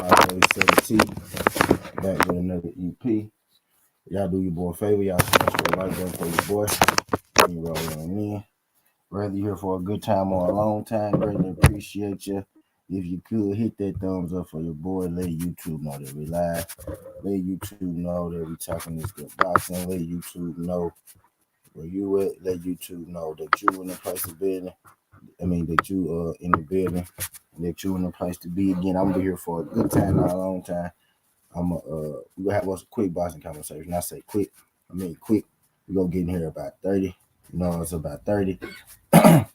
Always 17, back with another EP. Y'all do your boy a favor, y'all smash the like button for your boy. You roll on in. Whether you're here for a good time or a long time, greatly appreciate you. If you could hit that thumbs up for your boy, let YouTube know that we live. Let YouTube know that we talking this good boxing. Let YouTube know where you at. Let YouTube know that you in the place of business. That you in the building. That you in the place to be again. I'm gonna be here for a good time, not a long time. We're gonna have us a quick boxing conversation. I say quick, quick. We're gonna get in here about 30. It's about 30. I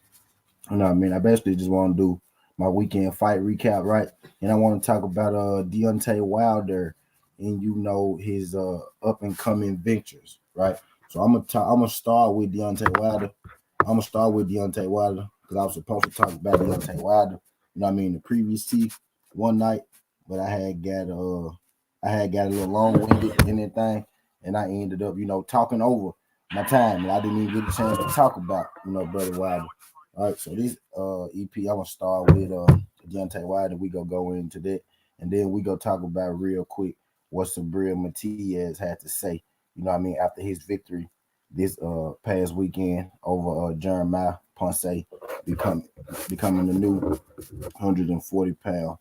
basically just want to do my weekend fight recap, right? And I want to talk about Deontay Wilder and his up and coming ventures, right? So I'm gonna start with Deontay Wilder. Because I was supposed to talk about Deontay Wilder, the previous one night, but I had got a little long-winded in that thing, and I ended up, talking over my time, and I didn't even get a chance to talk about, Brother Wilder. All right, so this EP, I'm gonna start with Deontay Wilder. We gonna go into that, and then we gonna talk about real quick what Sabrina Mathias had to say. After his victory this past weekend over Jeremiah Ponce, becoming the new 140-pound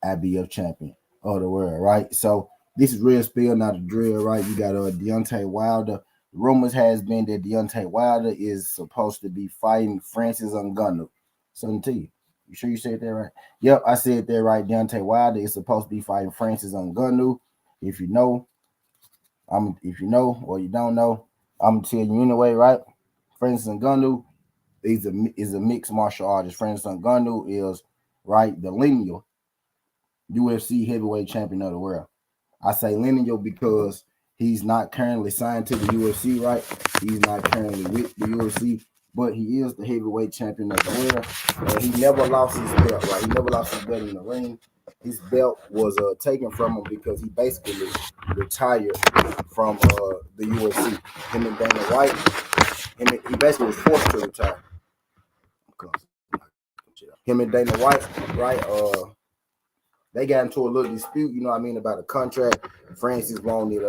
IBF champion of the world. Right, so this is real spill, not a drill. Right, you got Deontay Wilder. Rumors has been that Deontay Wilder is supposed to be fighting Francis Ngannou. Something to you. You sure you said that right? Yep, I said that right. Deontay Wilder is supposed to be fighting Francis Ngannou. If you know or you don't know, I'm gonna tell you anyway, right? Francis Ngannou is a mixed martial artist. Francis Ngannou is the lineal UFC heavyweight champion of the world. I say lineal because he's not currently signed to the UFC, right? He's not currently with the UFC, but he is the heavyweight champion of the world. And he never lost his belt, right? He never lost his belt in the ring. His belt was taken from him because he basically retired from the UFC. Him and Dana White, he basically was forced to retire. Him and Dana White, right? They got into a little dispute, about a contract. Francis wanted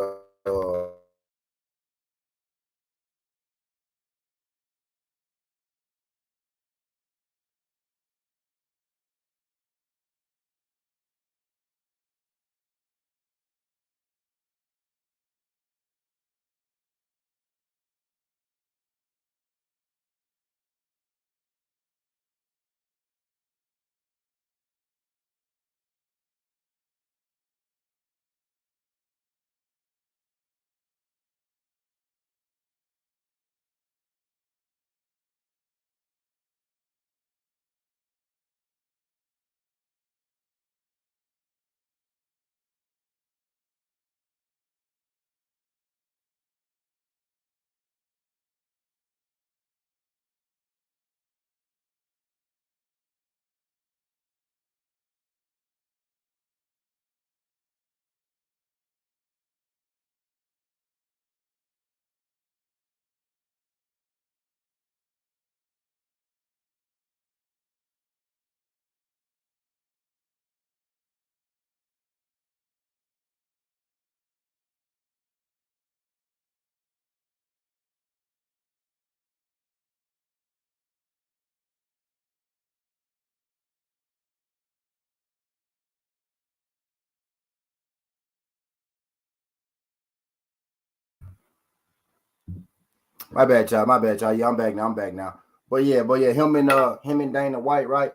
My bad, y'all. My bad, y'all. Yeah, I'm back now. I'm back now. But yeah, him and Dana White, right?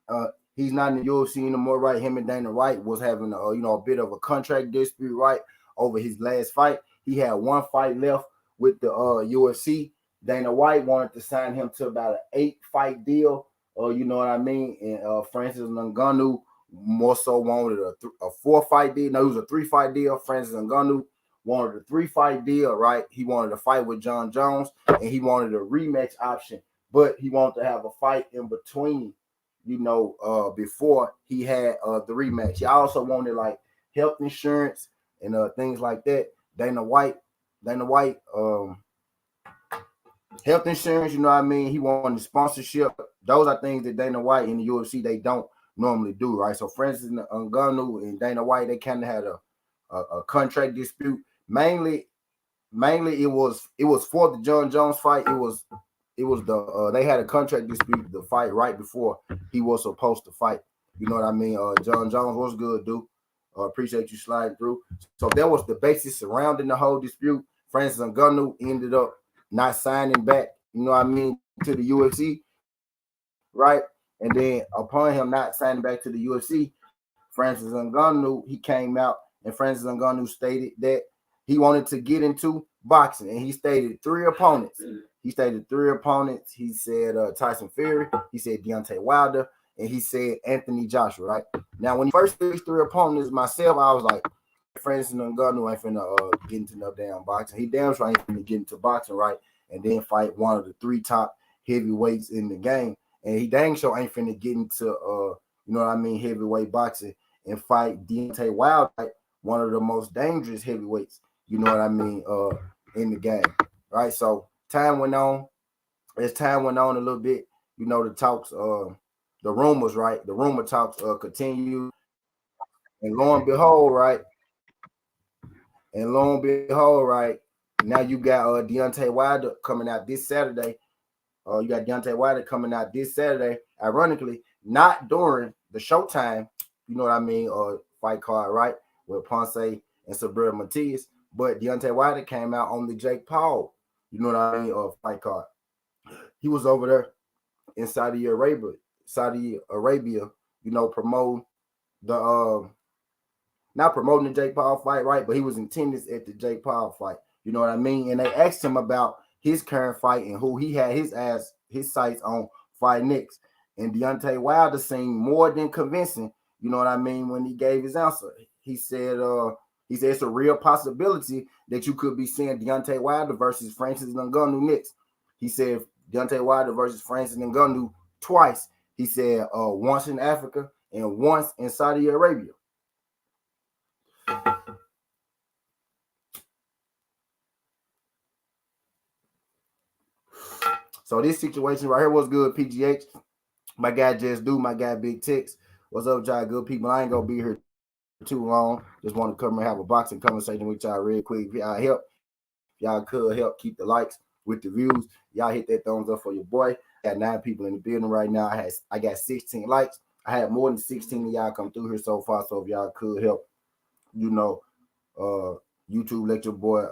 Uh, he's not in the UFC anymore, right? Him and Dana White was having a bit of a contract dispute, right, over his last fight. He had one fight left with the UFC. Dana White wanted to sign him to about an 8-fight deal, you know what I mean? And Francis Ngannou more so wanted a 4-fight deal. No, it was a 3-fight deal. Francis Ngannou wanted a 3-fight deal, right? He wanted a fight with John Jones, and he wanted a rematch option, but he wanted to have a fight in between, before he had the rematch. He also wanted like health insurance and things like that. Dana White, health insurance, you know what I mean? He wanted sponsorship. Those are things that Dana White in the UFC they don't normally do, right? So Francis Ngannou and Dana White, they kind of had a contract dispute. Mainly it was for the John Jones fight. It was the they had a contract dispute, the fight right before he was supposed to fight. You know what I mean? John Jones was good, dude. Appreciate you sliding through. So that was the basis surrounding the whole dispute. Francis Ngannou ended up not signing back, you know what I mean, to the UFC, right? And then upon him not signing back to the UFC, Francis Ngannou, he came out and Francis Ngannou stated that he wanted to get into boxing, and he stated three opponents. He said Tyson Fury, he said Deontay Wilder, and he said Anthony Joshua, right? Now, when he first said these three opponents, myself, I was like, Francis Ngannou ain't finna get into no damn boxing. He damn sure ain't finna get into boxing, right? And then fight one of the 3 top heavyweights in the game. And he dang sure ain't finna get into you know what I mean, heavyweight boxing and fight Deontay Wilder, one of the most dangerous heavyweights, you know what I mean, in the game, right? So time went on. As time went on a little bit, you know, the talks, the rumors, right? The rumor talks continue, and lo and behold, right? And lo and behold, right? Now you got Deontay Wilder coming out this Saturday. You got Deontay Wilder coming out this Saturday. Ironically, not during the Showtime, you know what I mean, fight card, right? With Ponce and Sabrina Mathias. But Deontay Wilder came out on the Jake Paul, you know what I mean, fight card. He was over there in Saudi Arabia, you know, promoting the not promoting the Jake Paul fight, right? But he was in attendance at the Jake Paul fight. You know what I mean? And they asked him about his current fight and who he had his sights on fight next. And Deontay Wilder seemed more than convincing, you know what I mean, when he gave his answer. He said it's a real possibility that you could be seeing Deontay Wilder versus Francis Ngannou next. He said Deontay Wilder versus Francis Ngannou twice. He said once in Africa and once in Saudi Arabia. So this situation right here was good, PGH. My guy Just Do, my guy Big Tex. What's up, y'all? Good people. I ain't gonna be here too long. Just want to come and have a boxing conversation with y'all real quick. If y'all help, y'all could help keep the likes with the views. Y'all hit that thumbs up for your boy. I got 9 people in the building right now. I got 16 likes. I had more than 16 of y'all come through here so far. So if y'all could help, you know, YouTube let your boy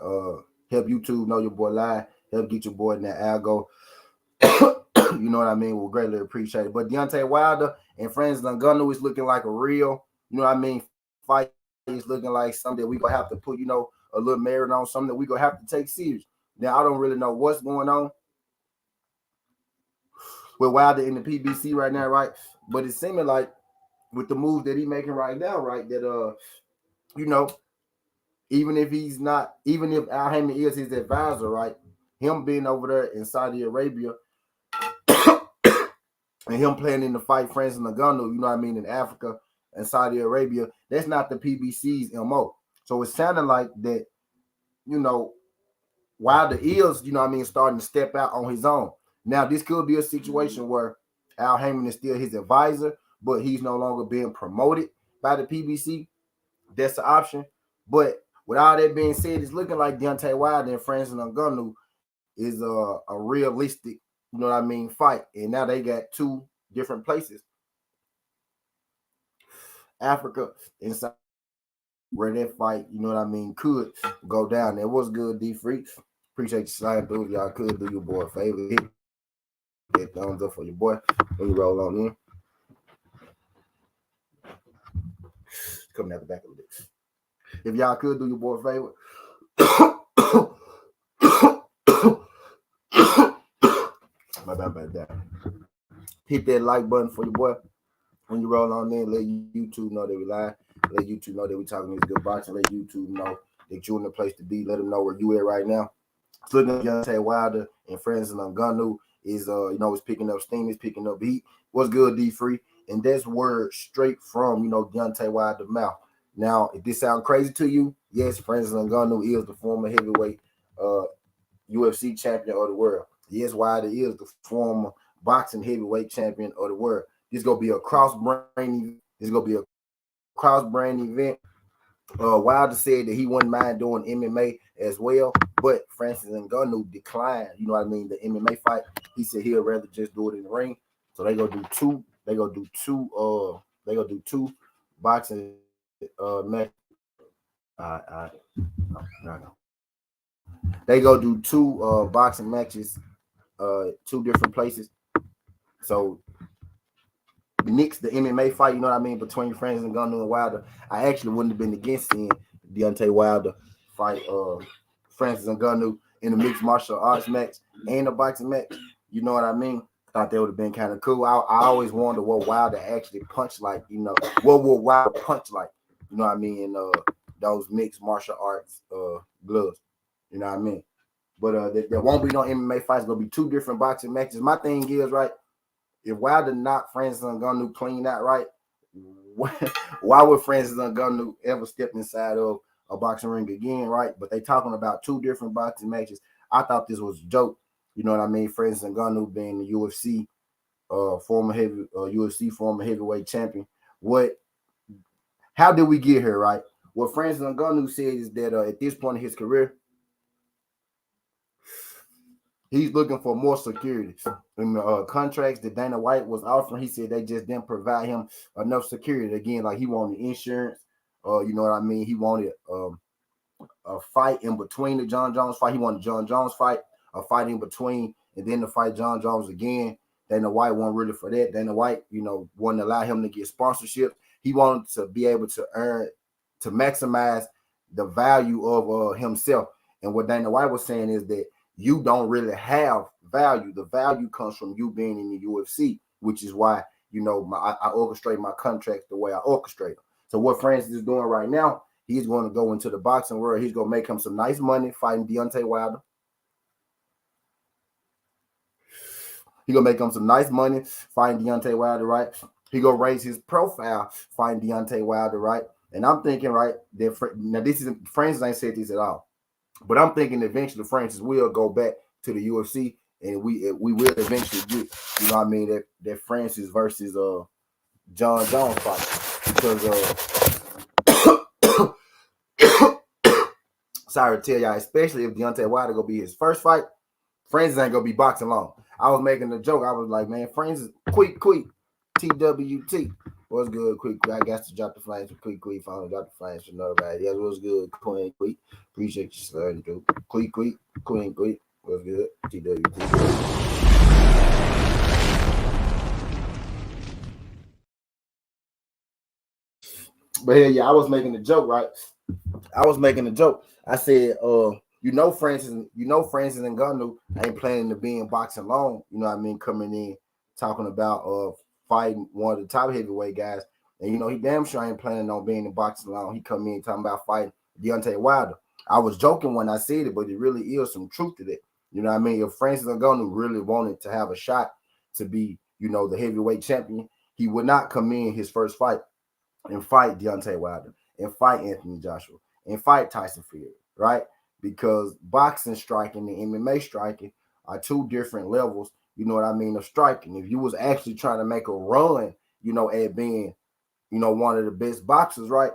help YouTube know your boy live, help get your boy in that algo. You know what I mean? We'll greatly appreciate it. But Deontay Wilder and Francis Ngannou is looking like a real, you know what I mean, fight. Is looking like something that we gonna have to put, you know, a little merit on, something that we gonna have to take serious. Now I don't really know what's going on with Wilder in the PBC right now, right? But it's seeming like with the move that he's making right now, right, that you know, even if Al Haymon is his advisor, right, him being over there in Saudi Arabia and him planning to fight Francis Ngannou, you know what I mean, in Africa and Saudi Arabia, that's not the PBC's MO. So it's sounding like that, you know, Wilder is, you know what I mean, starting to step out on his own. Now, this could be a situation where Al Haymon is still his advisor, but he's no longer being promoted by the PBC. That's the option. But with all that being said, it's looking like Deontay Wilder and Francis Ngannou is a realistic, you know what I mean, fight. And now they got 2 different places, Africa and where that fight, you know what I mean, could go down. That was good, D Freaks. Appreciate you sliding through. If y'all could do your boy a favor, hit that thumbs up for your boy when you roll on in. Coming out the back of this. If y'all could do your boy a favor, my bad about that. Hit that like button for your boy when you roll on in. Let YouTube know that we live. Let YouTube know that we talking this good boxing. Let YouTube know that you're in the place to be. Let them know where you at right now. Looking at Deontay Wilder and Francis Ngannou is it's picking up steam, it's picking up heat. What's good, D Free? And that's word straight from Deontay Wilder's mouth. Now, if this sounds crazy to you, yes, Francis Ngannou is the former heavyweight UFC champion of the world. Yes, Wilder is the former boxing heavyweight champion of the world. This is gonna be a cross-brand event. Wilder said that he wouldn't mind doing MMA as well, but Francis Ngannou declined, the MMA fight. He said he'll rather just do it in the ring. So they gonna do two boxing matches. No. They go do two boxing matches, two different places. So the MMA fight, between Francis Ngannou and Wilder, I actually wouldn't have been against seeing Deontay Wilder fight Francis Ngannou in a mixed martial arts match and a boxing match. You know what I mean? Thought that would have been kind of cool. I always wonder what Wilder actually punched like. What would Wilder punch like? In those mixed martial arts gloves. You know what I mean? But there won't be no MMA fights. It's gonna be two different boxing matches. My thing is, right, if Wilder knocked Francis Ngannou clean out, right, why would Francis Ngannou ever step inside of a boxing ring again, right? But they talking about two different boxing matches. I thought this was a joke. You know what I mean? Francis Ngannou being the UFC former heavyweight champion. How did we get here, right? What Francis Ngannou said is that at this point in his career, he's looking for more security. In the contracts that Dana White was offering, he said they just didn't provide him enough security. Again, like he wanted insurance. You know what I mean? He wanted a fight in between the John Jones fight. He wanted John Jones fight, a fight in between, and then to fight John Jones again. Dana White wasn't really for that. Dana White, wouldn't allow him to get sponsorship. He wanted to be able to maximize the value of himself. And what Dana White was saying is that you don't really have value. The value comes from you being in the UFC, which is why, I orchestrate my contracts the way I orchestrate them. So what Francis is doing right now, he's going to go into the boxing world. He's going to make him some nice money fighting Deontay Wilder. He's going to make him some nice money fighting Deontay Wilder, right? He's going to raise his profile fighting Deontay Wilder, right? And I'm thinking, right, that Francis ain't said this at all. But I'm thinking eventually Francis will go back to the UFC, and we will eventually get, that Francis versus John Jones fight. Because sorry to tell y'all, especially if Deontay Wilder gonna be his first fight, Francis ain't gonna be boxing long. I was making a joke. I was like, man, Francis, quick, TWT. What's good, quick? I got to drop the flames for quick. Finally drop the flames for nobody. Yeah, what's good, Queen, quick? Appreciate you sliding through. Quick, Queen, quick. What's good, TWT? But yeah, I was making a joke, right? I said, Francis Ngannou ain't planning to be in boxing long. You know what I mean? Coming in, talking about fighting one of the top heavyweight guys. And, he damn sure ain't planning on being in boxing long. He come in talking about fighting Deontay Wilder. I was joking when I said it, but it really is some truth to that. You know what I mean? If Francis Ngannou really wanted to have a shot to be, the heavyweight champion, he would not come in his first fight and fight Deontay Wilder and fight Anthony Joshua and fight Tyson Fury, right? Because boxing striking and MMA striking are two different levels, of striking. If you was actually trying to make a run, at being, one of the best boxers, right,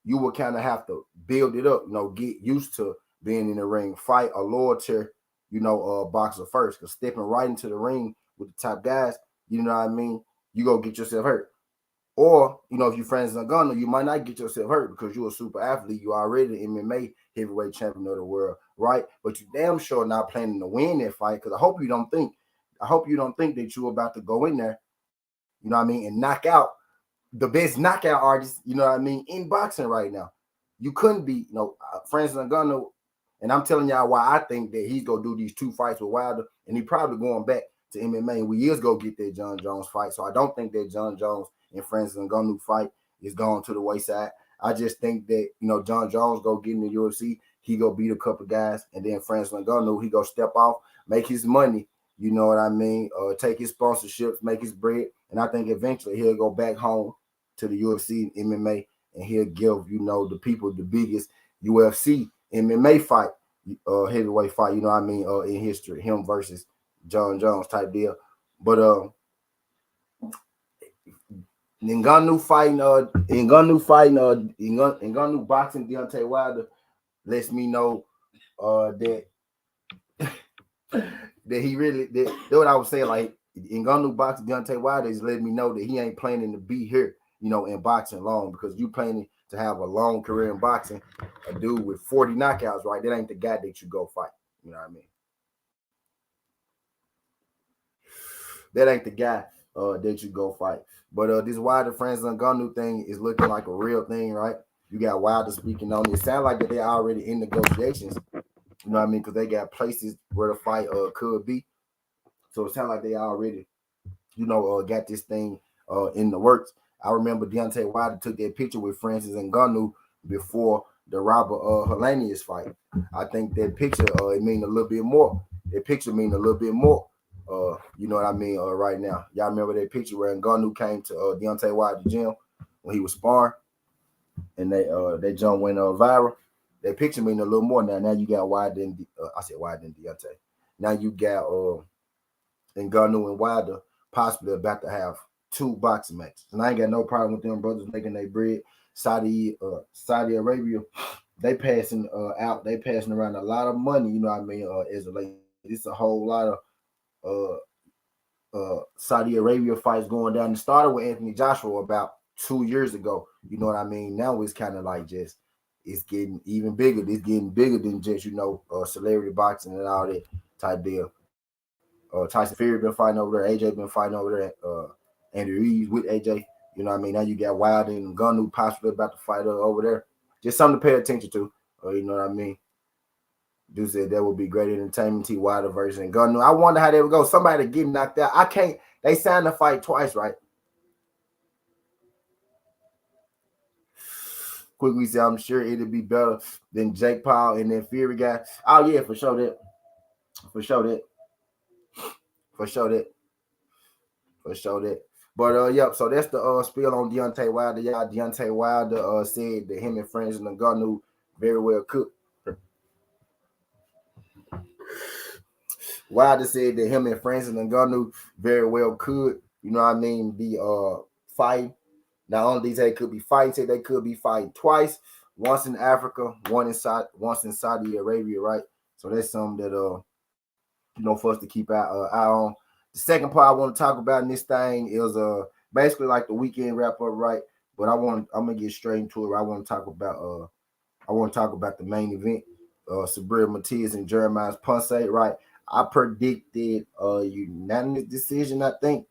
you would kind of have to build it up, get used to being in the ring, fight a lower tier, boxer first. Because stepping right into the ring with the top guys, you go get yourself hurt. Or, you know, if you're Francis Ngannou, you might not get yourself hurt because you're a super athlete. You already the MMA heavyweight champion of the world, right? But you damn sure not planning to win that fight, because I hope you don't think that you're about to go in there, you know what I mean, and knock out the best knockout artist, you know what I mean, in boxing right now. You couldn't be, you know, Francis Ngannou, and I'm telling y'all why I think that he's gonna do these 2 fights with Wilder, and he probably going back to MMA, and we is gonna get that John Jones fight. So I don't think that John Jones and Francis Ngannou fight is going to the wayside. I just think that, you know, John Jones go get in the UFC, he go beat a couple guys, and then Francis Ngannou, he go step off, make his money, you know what I mean, take his sponsorships, make his bread, and I think eventually he'll go back home to the UFC and MMA, and he'll give, you know, the people the biggest UFC MMA fight, heavyweight fight, you know what I mean, in history, him versus John Jones type deal. But Ngannou boxing Deontay Wilder lets me know that that he really that's what I was saying. Like, Ngannou boxing Deontay Wilder is letting me know that he ain't planning to be here, you know, in boxing long, because you planning to have a long career in boxing, a dude with 40 knockouts, right? That ain't the guy that you go fight. You know what I mean? That ain't the guy that you go fight. But this Wilder Francis Ngannou thing is looking like a real thing, right? You got Wilder speaking on it. It sounds like that they're already in negotiations. You know what I mean? Because they got places where the fight could be. So it sounds like they already, you know, got this thing in the works. I remember Deontay Wilder took that picture with Francis Ngannou before the Robert Helenius fight. I think that picture it mean a little bit more. That picture mean a little bit more. You know what I mean? Right now, y'all remember that picture where Ngannou came to Deontay Wilder gym when he was sparring, and they jump went viral. That picture mean a little more now. Now you got Wilder and I said Wilder and Deontay. Now you got Ngannou and Wilder possibly about to have 2 boxing matches, and I ain't got no problem with them brothers making their bread. Saudi Arabia, they passing they passing around a lot of money. You know what I mean? As a late, it's a whole lot of Saudi Arabia fights going down. It started with Anthony Joshua about 2 years ago. You know what I mean? Now it's kind of like just it's getting even bigger. It's getting bigger than just, you know, celebrity boxing and all that type deal. Tyson Fury been fighting over there. AJ been fighting over there. Andy Reeves with AJ. You know what I mean? Now you got Wilder and Ngannou possibly about to fight over there. Just something to pay attention to. You know what I mean? Dude said that would be great entertainment. T. Wilder versus Ngannou. I wonder how they would go. Somebody getting knocked out. I can't. They signed the fight twice, right? Quickly said, I'm sure it'd be better than Jake Paul and then Fury guy. Oh yeah, for sure that. For sure that. For sure that. For sure that. But yep, so that's the spiel on Deontay Wilder. Y'all, Deontay Wilder said that him and Francis Ngannou very well could. Wilder said that him and Francis Ngannou very well could, you know what I mean, be fighting. Not only they could be fighting, said they could be fighting twice, once in Africa, once in Saudi Arabia, right? So that's something that you know, for us to keep our eye on. The second part I want to talk about in this thing is basically like the weekend wrap up, right? But I'm gonna get straight into it. I want to talk about the main event, Subriel Mathias and Jeremiah Ponce, right? I predicted a unanimous decision, I think,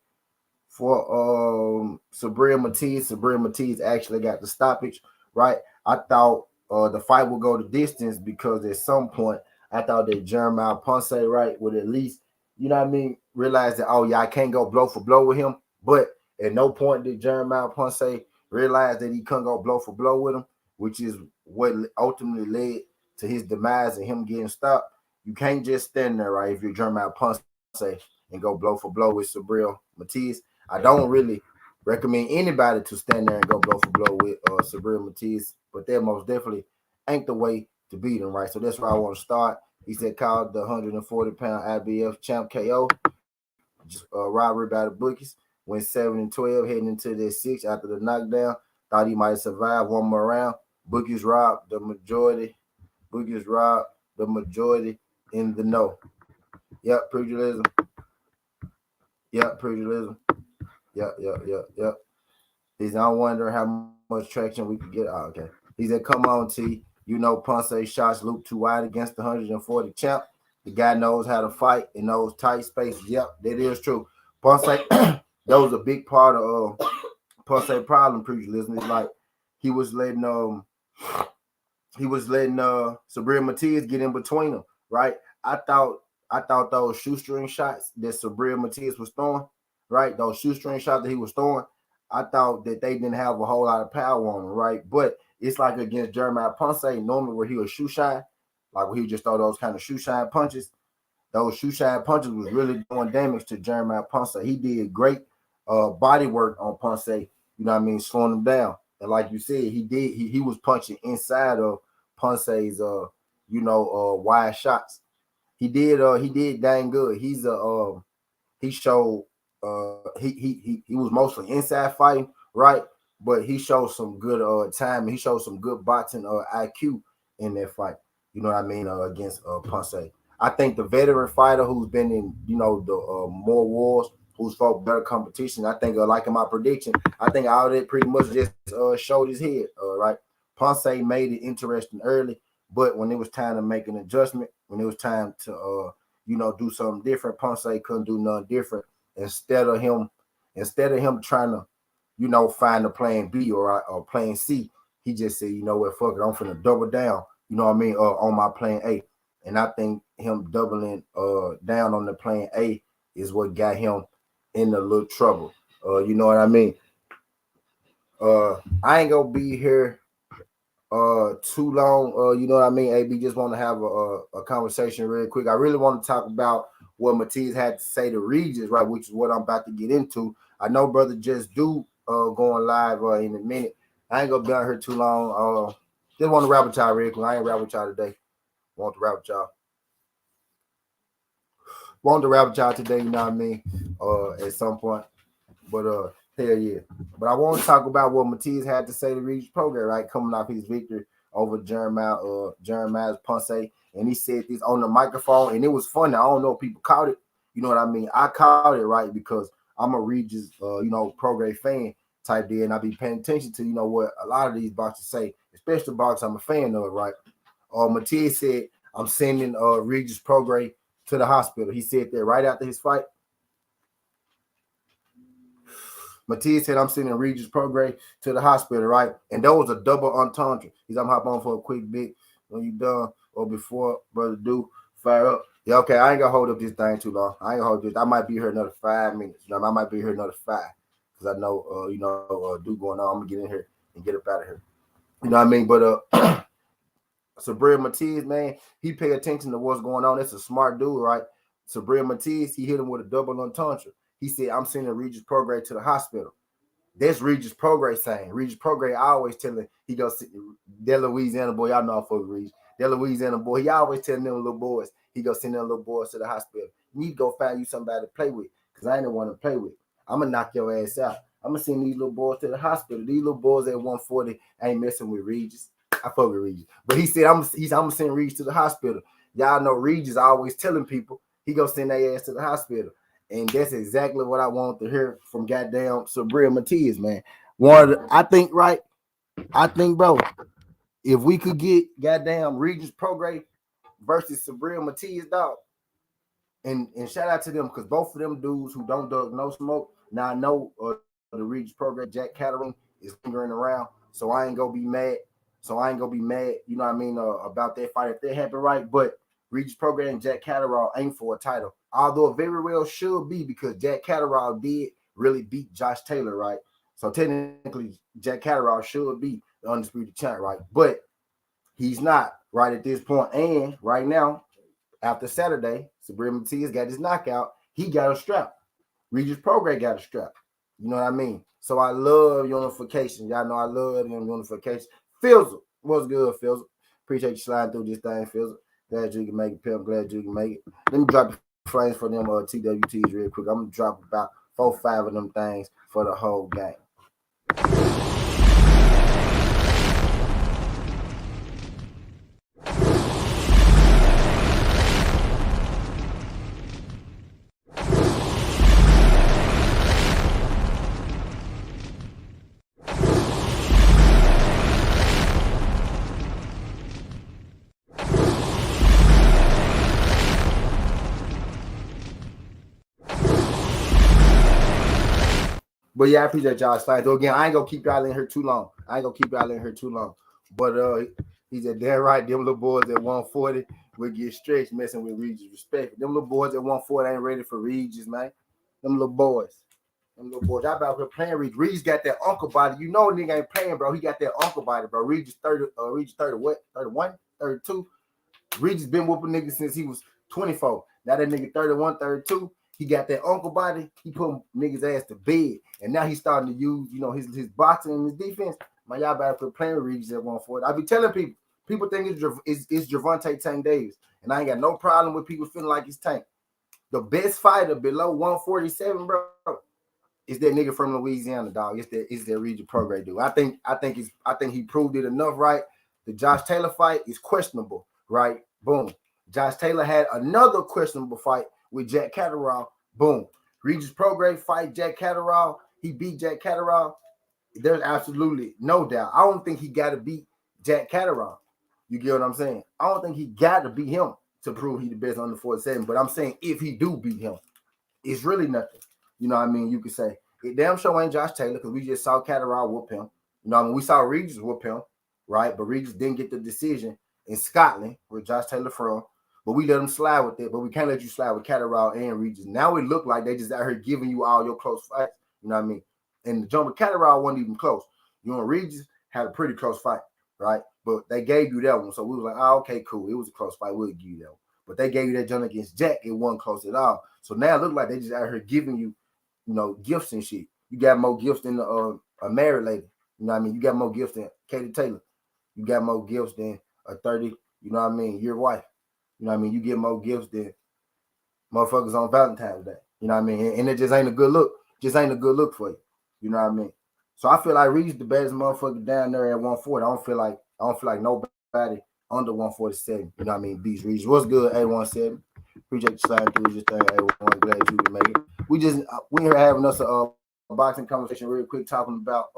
for Subriel Mathias. Subriel Mathias actually got the stoppage, right? I thought the fight would go the distance because at some point I thought that Jeremiah Ponce, right, would at least, you know what I mean, realize that, oh yeah, I can't go blow for blow with him. But at no point did Jeremiah Ponce realize that he couldn't go blow for blow with him, which is what ultimately led to his demise and him getting stopped. You can't just stand there, right, if you're Jeremiah Ponce and go blow for blow with Subriel Mathias. I don't really recommend anybody to stand there and go blow for blow with Subriel Mathias, but that most definitely ain't the way to beat him, right? So that's where I want to start. He said called the 140-pound IBF champ KO, robbery by the bookies, went 7-12, heading into the 6 after the knockdown. Thought he might survive one more round. Bookies robbed the majority. Bookies robbed the majority in the no. Yep, pugilism. Yep, pugilism. Yep. He said, I'm wondering how much traction we could get. Oh, okay. He said, come on, T. You know, Ponce shots loop too wide against the 140 champ. The guy knows how to fight in those tight spaces. Yep, that is true. Ponce, that was a big part of Ponce problem, pugilism. It's like he was letting Sabrina Mathias get in between them, right? I thought those shoestring shots that Sabrina Mathias was throwing, right? Those shoestring shots that he was throwing, I thought that they didn't have a whole lot of power on them, right? But it's like against Jeremiah Ponce, normally where he was shoe shine, like where he would just throw those kind of shoe shine punches. Those shoe shine punches was really doing damage to Jeremiah Ponce. He did great body work on Ponce, you know what I mean, slowing him down. And like you said, he was punching inside of Ponce's wide shots. He did dang good. He showed he was mostly inside fighting, right? But he showed some good time. He showed some good boxing IQ in that fight. You know what I mean? Against Ponce. I think the veteran fighter who's been in, the more wars, who's fought better competition. I think, like in my prediction, I think all that pretty much just showed his head, right? Ponce made it interesting early, but when it was time to make an adjustment, when it was time to, do something different, Ponce couldn't do nothing different. Instead of him trying to, find a plan B or plan C, he just said, you know what, fuck it, I'm finna double down, you know what I mean, on my plan A. And I think him doubling down on the plan A is what got him in a little trouble. You know what I mean? I ain't gonna be here too long. You know what I mean? AB, just want to have a conversation real quick. I really want to talk about what Mathias had to say to Regis, right? Which is what I'm about to get into. I know brother just do going live in a minute. I ain't gonna be out here too long. Just want to rap with y'all real quick. I ain't rap with y'all today. Want to rap with y'all. Want to rap with y'all today, you know what I mean? At some point. But hell yeah. But I want to talk about what Mathias had to say to Regis Prograis, right? Coming off his victory over Jeremiah's Ponce. And he said this on the microphone, and it was funny. I don't know if people caught it. You know what I mean? I caught it, right? Because I'm a Regis Prograis fan type deal, and I be paying attention to, what a lot of these boxers say, especially boxers I'm a fan of, right? Mathias said, I'm sending Regis Prograis to the hospital. He said that right after his fight. Mathias said, I'm sending Regis Prograis to the hospital, right? And that was a double entendre. He's I'm hop on for a quick bit when you done or before, brother do fire up. Yeah, okay, I ain't gonna hold up this thing too long. I ain't gonna hold this. I might be here another 5 minutes. I might be here another 5 because I know do going on. I'm gonna get in here and get up out of here. You know what I mean? But Sabrina Mathias, man, he pay attention to what's going on. That's a smart dude, right? Sabrina Mathias, he hit him with a double entendre. He said, I'm sending Regis Prograis to the hospital. That's Regis Prograis saying. Regis Prograis always telling, he goes, that Louisiana boy, y'all know I fuck with Regis. That Louisiana boy, he always telling them little boys, he go send them little boys to the hospital. You need to go find you somebody to play with because I ain't the one to play with. I'm going to knock your ass out. I'm going to send these little boys to the hospital. These little boys at 140 ain't messing with Regis. I fuck with Regis. But he said, I'm gonna send Regis to the hospital. Y'all know Regis always telling people he gonna send their ass to the hospital. And that's exactly what I want to hear from goddamn Sabrina Mathias, man. I think, bro, if we could get goddamn Regis Prograis versus Sabrina Mathias, dog, and shout out to them because both of them dudes who don't dug no smoke. Now I know the Regis Prograis Jack Catering is lingering around, so I ain't gonna be mad. You know what I mean, about that fight if that happened, right? But Regis Prograis and Jack Catterall ain't for a title. Although it very well should be because Jack Catterall did really beat Josh Taylor, right? So technically, Jack Catterall should be the undisputed champ, right? But he's not right at this point. And right now, after Saturday, Sabrina Mathias got his knockout. He got a strap. Regis Prograis got a strap. You know what I mean? So I love unification. Y'all know I love unification. Fizzle, what's good, Fizzle? Appreciate you sliding through this thing, Fizzle. Glad you can make it, Pimp. Glad you can make it. Let me drop the frames for them TWTs real quick. I'm gonna drop about 4-5 of them things for the whole game. But yeah, I appreciate y'all slide. So again, I ain't gonna keep y'all in here too long. But he said, damn right, them little boys at 140 will get stretched messing with Regis respect. Them little boys at 140 ain't ready for Regis, man. Them little boys. Y'all about here playing Regis. Regis got that uncle body. You know nigga ain't playing, bro. He got that uncle body, bro. Regis 30, Regis 30 what? 31, 32. Regis been whooping niggas since he was 24. Now that nigga 31, 32. He got that uncle body. He put niggas ass to bed. And now he's starting to use, his boxing and his defense. Man, y'all better quit playing with Regis at 140. I be telling people think it's Gervonta Tank Davis. And I ain't got no problem with people feeling like it's Tank. The best fighter below 147, bro, is that nigga from Louisiana, dog. It's that Regis Prograis dude. I think he proved it enough, right? The Josh Taylor fight is questionable, right? Boom. Josh Taylor had another questionable fight with Jack Catterall. Boom. Regis Prograis fight Jack Catterall. He beat Jack Catterall. There's absolutely no doubt. I don't think he got to beat Jack Catterall. You get what I'm saying? I don't think he got to beat him to prove he the best under 47. But I'm saying if he do beat him, it's really nothing. You know what I mean? You could say it damn sure ain't Josh Taylor because we just saw Catterall whoop him. You know what I mean? We saw Regis whoop him, right? But Regis didn't get the decision in Scotland where Josh Taylor from. But we let him slide with it. But we can't let you slide with Catterall and Regis. Now it look like they just out here giving you all your close fights. You know what I mean? And the jump with Catterall wasn't even close. You know, Regis had a pretty close fight, right? But they gave you that one. So we was like, oh, okay, cool. It was a close fight. We'll give you that one. But they gave you that jump against Jack. It wasn't close at all. So now it look like they just out here giving you, gifts and shit. You got more gifts than a married lady. You know what I mean? You got more gifts than Katie Taylor. You got more gifts than a 30, you know what I mean, your wife. You know what I mean? You get more gifts than motherfuckers on Valentine's Day. You know what I mean? And it just ain't a good look. Just ain't a good look for you. You know what I mean? So I feel like Regis the baddest motherfucker down there at 140. I don't feel like nobody under 147. You know what I mean? Beats Regis. What's good, A17? Appreciate you sliding through this thing, A1. Glad you can make it. We here having us a boxing conversation real quick, talking about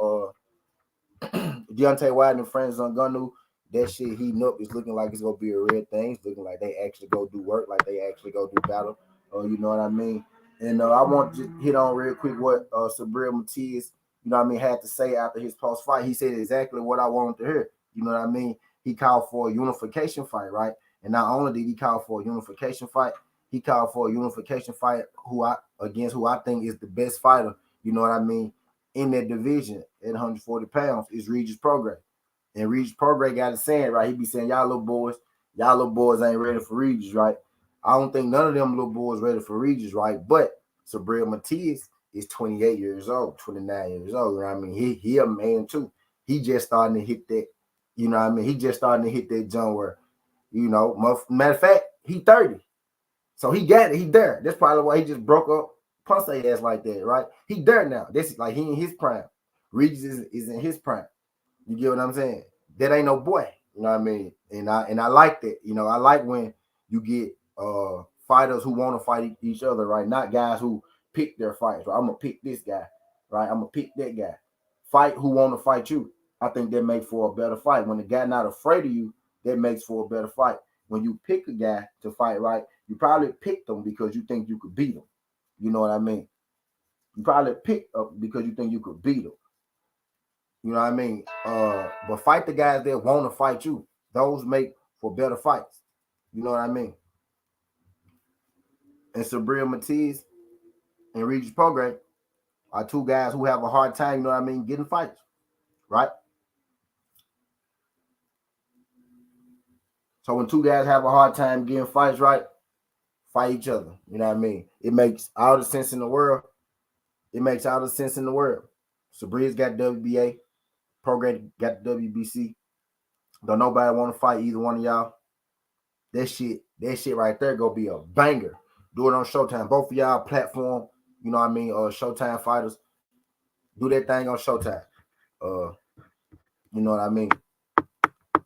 Deontay Wilder and friends on Ngannou. That shit heating up. It's looking like it's gonna be a real thing. It's looking like they actually go do work, like they actually go do battle. You know what I mean? And I want to just hit on real quick what Sabril Mathias, you know what I mean, had to say after his post fight. He said exactly what I wanted to hear. You know what I mean? He called for a unification fight, right? And not only did he call for a unification fight, he called for a unification fight against who I think is the best fighter, you know what I mean, in that division at 140 pounds is Regis Prograis. And Regis Prograis got it saying, right? He be saying, y'all little boys ain't ready for Regis, right? I don't think none of them little boys ready for Regis, right? But Sabril Mathias is 28 years old, 29 years old. You know what I mean? He a man too. He just starting to hit that, you know what I mean? He just starting to hit that jump where, matter of fact, he 30. So he got it. He there. That's probably why he just broke up, punch their ass like that, right? He there now. This is like he in his prime. Regis is in his prime. You get what I'm saying? That ain't no boy. You know what I mean? And I like that. I like when you get fighters who want to fight each other, right? Not guys who pick their fights, right? I'm gonna pick this guy, right? I'm gonna pick that guy. Fight who want to fight you. I think that makes for a better fight. When the guy not afraid of you, that makes for a better fight. When you pick a guy to fight, right? You probably picked them because you think you could beat them. You know what I mean? You probably picked up because you think you could beat them. You know what I mean? But fight the guys that want to fight you. Those make for better fights. You know what I mean? And Sabril Mathias and Regis Prograis are two guys who have a hard time, you know what I mean, getting fights. Right? So when two guys have a hard time getting fights, right? Fight each other. You know what I mean? It makes all the sense in the world. Sabril's got WBA. Prograis got the WBC. Don't nobody want to fight either one of y'all. That shit right there gonna be a banger. Do it on Showtime. Both of y'all platform, you know what I mean, Showtime fighters. Do that thing on Showtime. You know what I mean?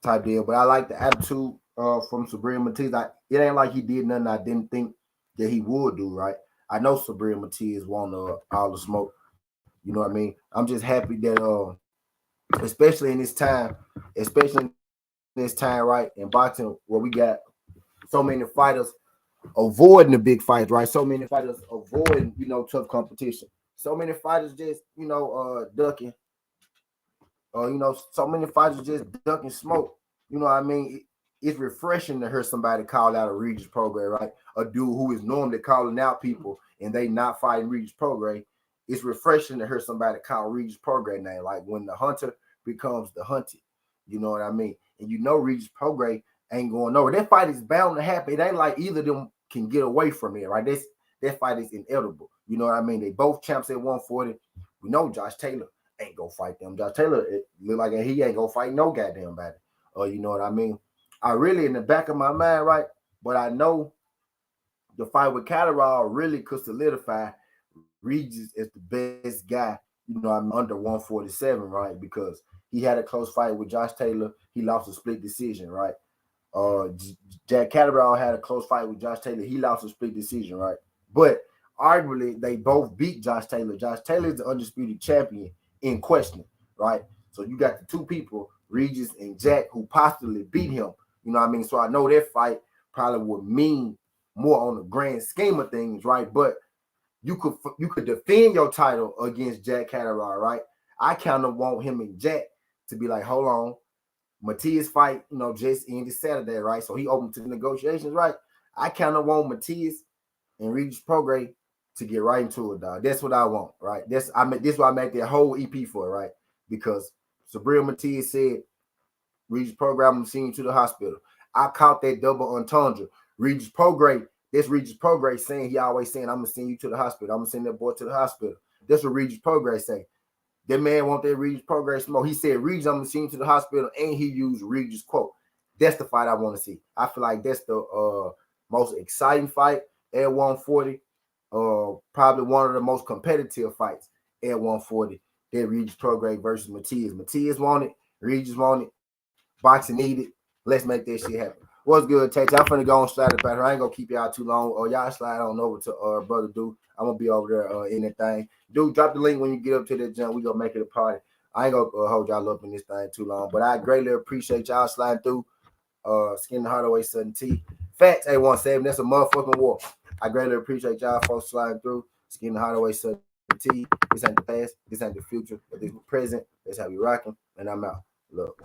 Type deal. But I like the attitude from Sabril Mathias. It ain't like he did nothing I didn't think that he would do, right? I know Sabril Mathias want all the smoke. You know what I mean? I'm just happy that especially in this time, right, in boxing where we got so many fighters avoiding the big fights, right? So many fighters avoiding, tough competition. so many fighters just, ducking. So many fighters just ducking smoke. You know what I mean? It's refreshing to hear somebody call out a Regis Prograis, right? A dude who is normally calling out people and they not fighting Regis Prograis. It's refreshing to hear somebody call Regis Prograis name, like when the hunter becomes the hunted. You know what I mean? And Regis Prograis ain't going nowhere. That fight is bound to happen. It ain't like either of them can get away from it, right? That fight is inevitable. You know what I mean? They both champs at 140. We know Josh Taylor ain't gonna fight them. Josh Taylor, it look like he ain't gonna fight no goddamn body. You know what I mean? I really, in the back of my mind, right? But I know the fight with Catterall really could solidify Regis as the best guy, I'm under 147, right? Because he had a close fight with Josh Taylor. He lost a split decision, right? Jack Catterall had a close fight with Josh Taylor. He lost a split decision, right? But arguably, they both beat Josh Taylor. Josh Taylor is the undisputed champion in question, right? So you got the two people, Regis and Jack, who possibly beat him. You know what I mean? So I know that fight probably would mean more on the grand scheme of things, right? But you could defend your title against Jack Catterall, right? I kind of want him and Jack to be like, hold on, Mathias fight, just ended Saturday, right? So he opened to the negotiations, right? I kind of want Mathias and Regis Prograis to get right into it, dog. That's what I want, right? This is what I made that whole EP for, right? Because Sabrina Mathias said, Regis Prograis, I'm gonna send you to the hospital. I caught that double entendre. Regis Prograis, that's Regis Prograis saying, he always saying, I'm gonna send you to the hospital. I'm gonna send that boy to the hospital. That's what Regis Prograis say. That man want that Regis Prograis smoke. He said, Regis, I'm gonna send you to the hospital, and he used Regis' quote. That's the fight I want to see. I feel like that's the most exciting fight at 140. Probably one of the most competitive fights at 140. That Regis Prograis versus Mathias. Mathias want it. Regis want it. Boxing needed. Let's make that shit happen. What's good, Tate? I'm finna go on slide it back. I ain't gonna keep y'all too long. Y'all slide on over to brother Dude. I'm gonna be over there in that thing. Dude, drop the link when you get up to that jump. We gonna make it a party. I ain't gonna hold y'all up in this thing too long, but I greatly appreciate y'all sliding through. Skin the Hardaway Sudden T. Facts A17. That's a motherfucking war. I greatly appreciate y'all folks sliding through. Skin the Hardaway Sudden T. This ain't the past. This ain't the future. But this is the present. That's how we rocking. And I'm out. Look.